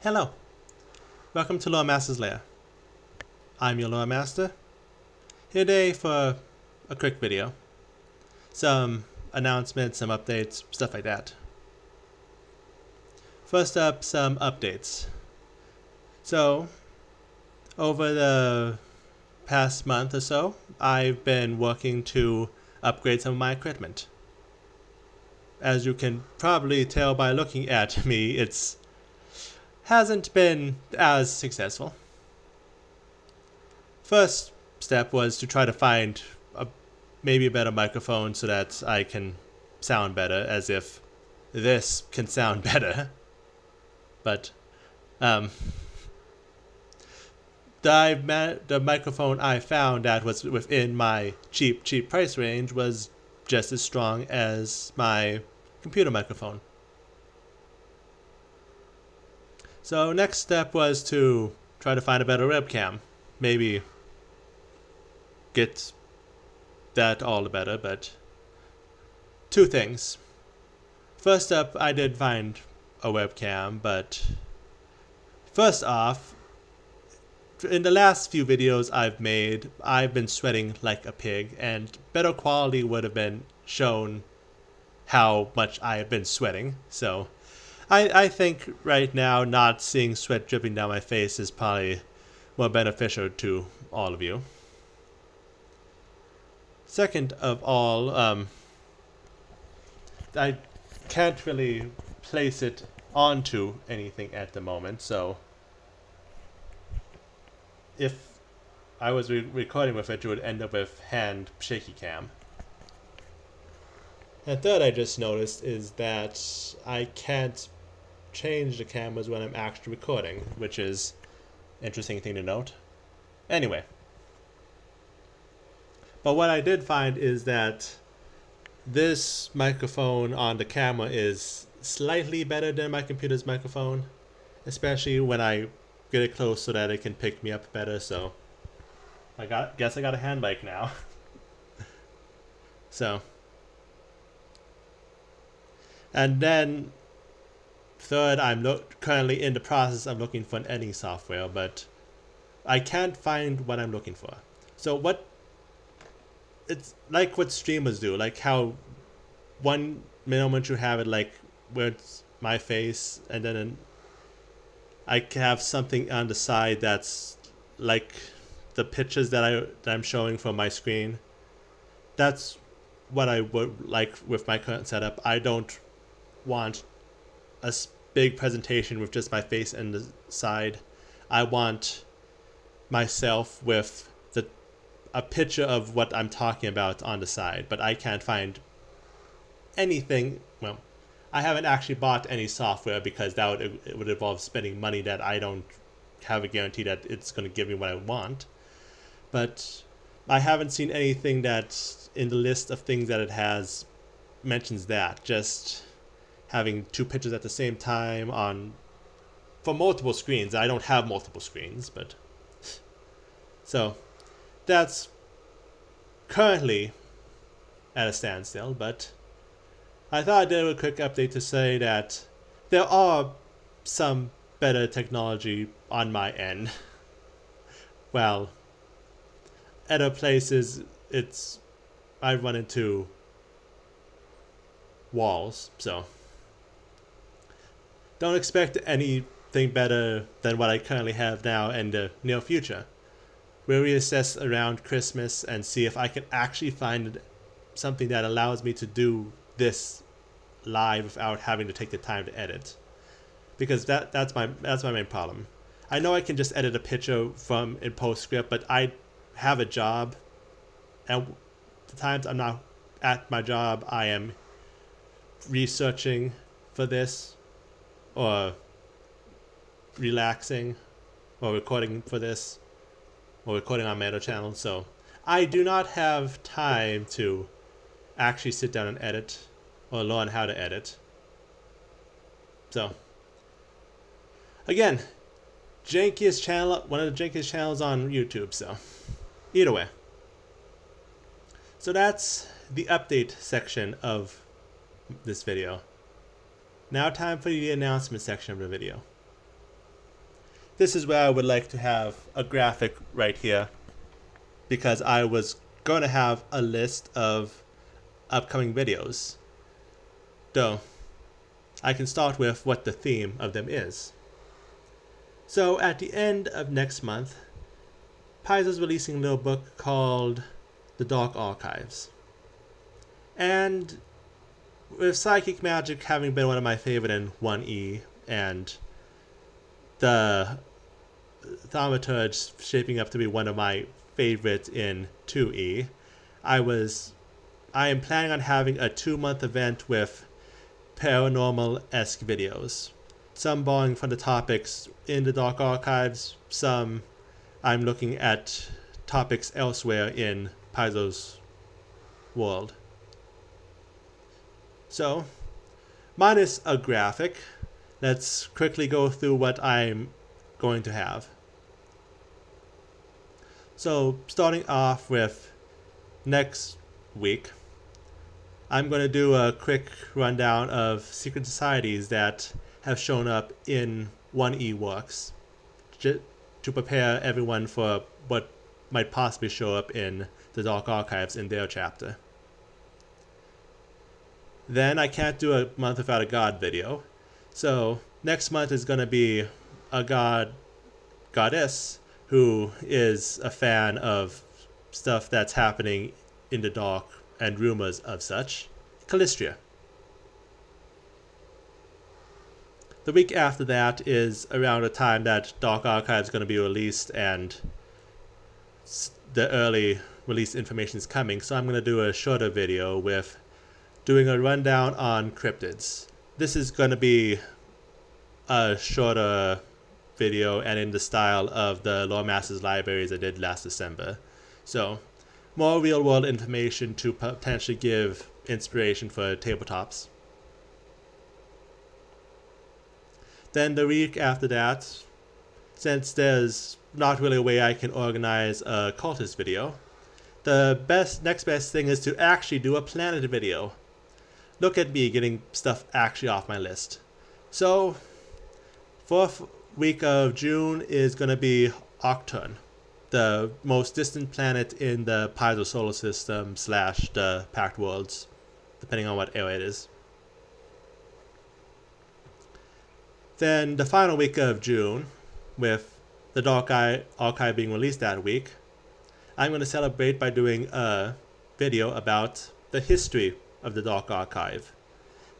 Hello, welcome to Loremaster's Lair. I'm your Loremaster, here today for a quick video. Some announcements, some updates, stuff like that. First up, some updates. So, over the past month or so, I've been working to upgrade some of my equipment. As you can probably tell by looking at me, it hasn't been as successful. First step was to try to find maybe a better microphone so that I can sound better, as if this can sound better. But the microphone I found that was within my cheap price range was just as strong as my computer microphone. So next step was to try to find a better webcam. Maybe get that all the better, but two things. First up, I did find a webcam, but first off, in the last few videos I've made, I've been sweating like a pig, and better quality would have been shown how much I have been sweating. So I think right now not seeing sweat dripping down my face is probably more beneficial to all of you. Second of all, I can't really place it onto anything at the moment, so if I was recording with it, it would end up with hand shaky cam. And third, I just noticed is that I can't change the cameras when I'm actually recording, which is an interesting thing to note. Anyway. But what I did find is that this microphone on the camera is slightly better than my computer's microphone, especially when I get it close so that it can pick me up better. So guess I got a hand mic now. So, and then third, I'm currently in the process of looking for an editing software, but I can't find what I'm looking for. So it's like what streamers do, like how one moment you have it like where it's my face, and then I have something on the side that's like the pictures that I'm showing from my screen. That's what I would like with my current setup. I don't want a big presentation with just my face and the side. I want myself with a picture of what I'm talking about on the side, but I can't find anything. Well, I haven't actually bought any software because it would involve spending money that I don't have a guarantee that it's going to give me what I want. But I haven't seen anything that in the list of things that it has mentions that. Just having two pictures at the same time for multiple screens. I don't have multiple screens, but so that's currently at a standstill, but I thought I'd do a quick update to say that there are some better technology on my end. Well, at other places, I run into walls, so don't expect anything better than what I currently have now in the near future. We'll reassess around Christmas and see if I can actually find something that allows me to do this live without having to take the time to edit. Because that's my main problem. I know I can just edit a picture in PostScript, but I have a job, and the times I'm not at my job, I am researching for this, or relaxing, or recording for this, or recording on my other channel. So I do not have time to actually sit down and edit or learn how to edit. So again, jankiest channel, one of the jankiest channels on YouTube. So either way. So that's the update section of this video. Now time for the announcement section of the video. this is where I would like to have a graphic right here, because I was going to have a list of upcoming videos. Though, I can start with what the theme of them is. So at the end of next month, Paizo's releasing a little book called The Dark Archives. And with Psychic Magic having been one of my favorite in 1E, and the Thaumaturge shaping up to be one of my favorites in 2E, I am planning on having a 2-month event with paranormal-esque videos. Some borrowing from the topics in the Dark Archives, some I'm looking at topics elsewhere in Paizo's world. So, minus a graphic, let's quickly go through what I'm going to have. So, starting off with next week, I'm going to do a quick rundown of secret societies that have shown up in 1E works, to prepare everyone for what might possibly show up in the Dark Archives in their chapter. Then I can't do a month without a god video, so next month is going to be a goddess who is a fan of stuff that's happening in the dark and rumors of such, Calistria. The week after that is around the time that Dark Archive is going to be released and the early release information is coming, so I'm going to do a shorter video with doing a rundown on cryptids. This is going to be a shorter video and in the style of the Loremaster's libraries I did last December. So, more real-world information to potentially give inspiration for tabletops. Then the week after that, since there's not really a way I can organize a cultist video, the next best thing is to actually do a planet video. Look at me getting stuff actually off my list. So, fourth week of June is going to be Acturn, the most distant planet in the Paizo solar system / the Pact Worlds, depending on what era it is. Then the final week of June, with the Dark Archive being released that week, I'm going to celebrate by doing a video about the history of the Dark Archive,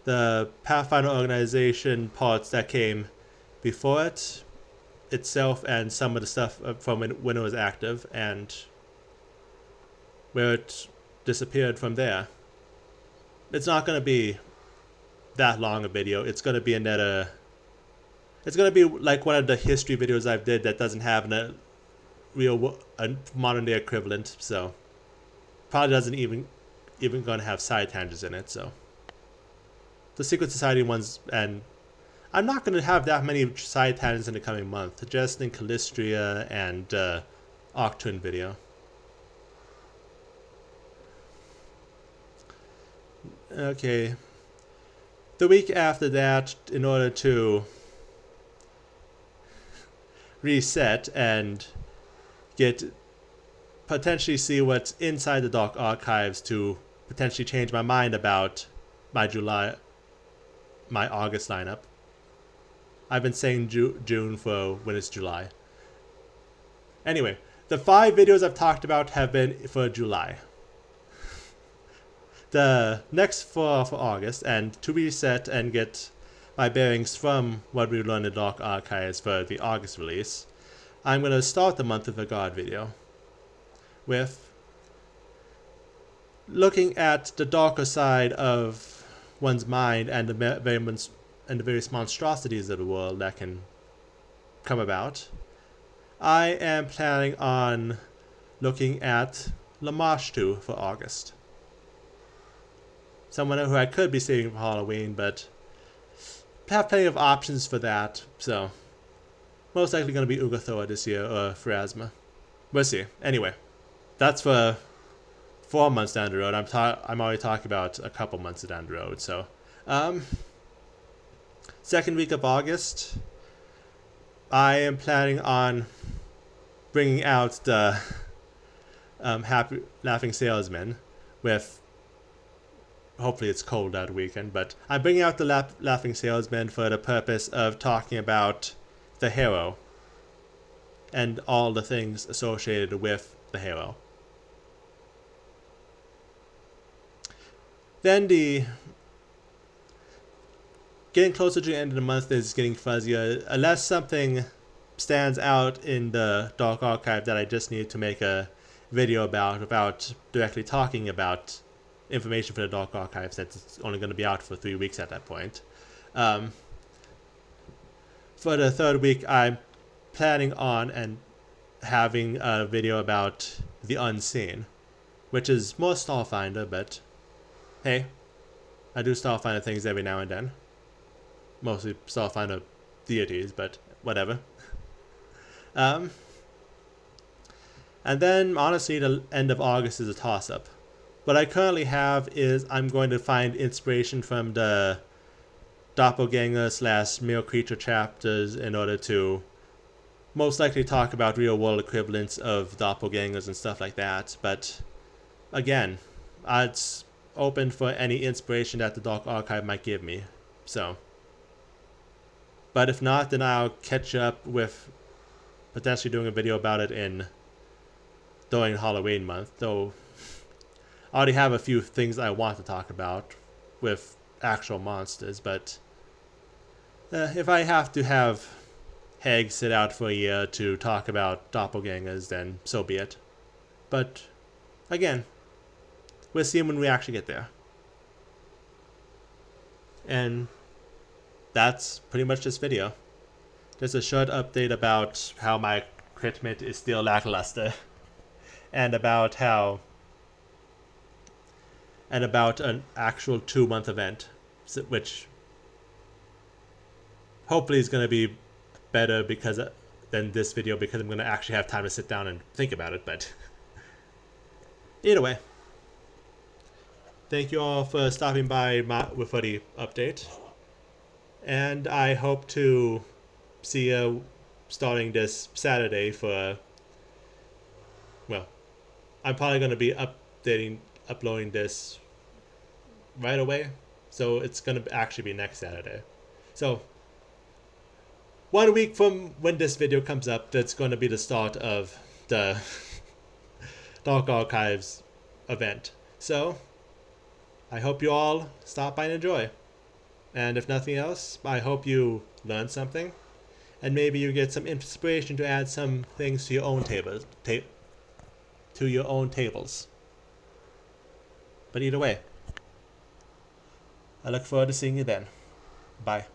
the Pathfinder organization parts that came before it itself, and some of the stuff from when it was active and where it disappeared from there. It's not going to be that long a video. It's going to be it's going to be like one of the history videos I've did that doesn't have a modern day equivalent, so probably doesn't even going to have side tangents in it. So the Secret Society ones, and I'm not going to have that many side tangents in the coming month, just in Calistria and Acturn video. Okay. The week after that, in order to reset and potentially see what's inside the Dark Archives to potentially change my mind about my August lineup. I've been saying June for when it's July. Anyway, the 5 videos I've talked about have been for July. The next 4 for August, and to reset and get my bearings from what we learned in Dark Archives for the August release, I'm going to start the month with a God video, with looking at the darker side of one's mind and the various monstrosities of the world that can come about. I am planning on looking at Lamashtu for August. Someone who I could be saving for Halloween, but have plenty of options for that, so most likely going to be Ugathoa this year, or Pharasma. We'll see. Anyway, that's for 4 months down the road. I'm already talking about a couple months down the road, so second week of August, I am planning on bringing out the Happy Laughing Salesman with, hopefully it's cold that weekend, but I'm bringing out the Laughing Salesman for the purpose of talking about the Harrow and all the things associated with the Harrow. Then getting closer to the end of the month is getting fuzzier. Unless something stands out in the Dark Archive that I just need to make a video about without directly talking about information for the Dark Archive, since it's only going to be out for 3 weeks at that point. For the third week, I'm planning on and having a video about the Unseen, which is more Starfinder, but hey, I do Starfinder things every now and then. Mostly Starfinder deities, but whatever. And then, honestly, the end of August is a toss-up. What I currently have is I'm going to find inspiration from the Doppleganger / Male Creature chapters in order to most likely talk about real-world equivalents of doppelgangers and stuff like that. But again, it's open for any inspiration that the Dark Archive might give me. So, but if not, then I'll catch up with potentially doing a video about it during Halloween month. Though I already have a few things I want to talk about with actual monsters, but if I have to have Heg sit out for a year to talk about doppelgangers, then so be it. But again, we'll see when we actually get there. And that's pretty much this video. Just a short update about how my equipment is still lackluster, and about an actual 2-month event, which hopefully is going to be better than this video, because I'm going to actually have time to sit down and think about it. But either way, thank you all for stopping by for the update, and I hope to see you starting this Saturday for, well, I'm probably going to be uploading this right away, so it's going to actually be next Saturday. So 1 week from when this video comes up, that's going to be the start of the Dark Archives event. So I hope you all stop by and enjoy. And if nothing else, I hope you learn something, and maybe you get some inspiration to add some things to your own tables. But either way, I look forward to seeing you then. Bye.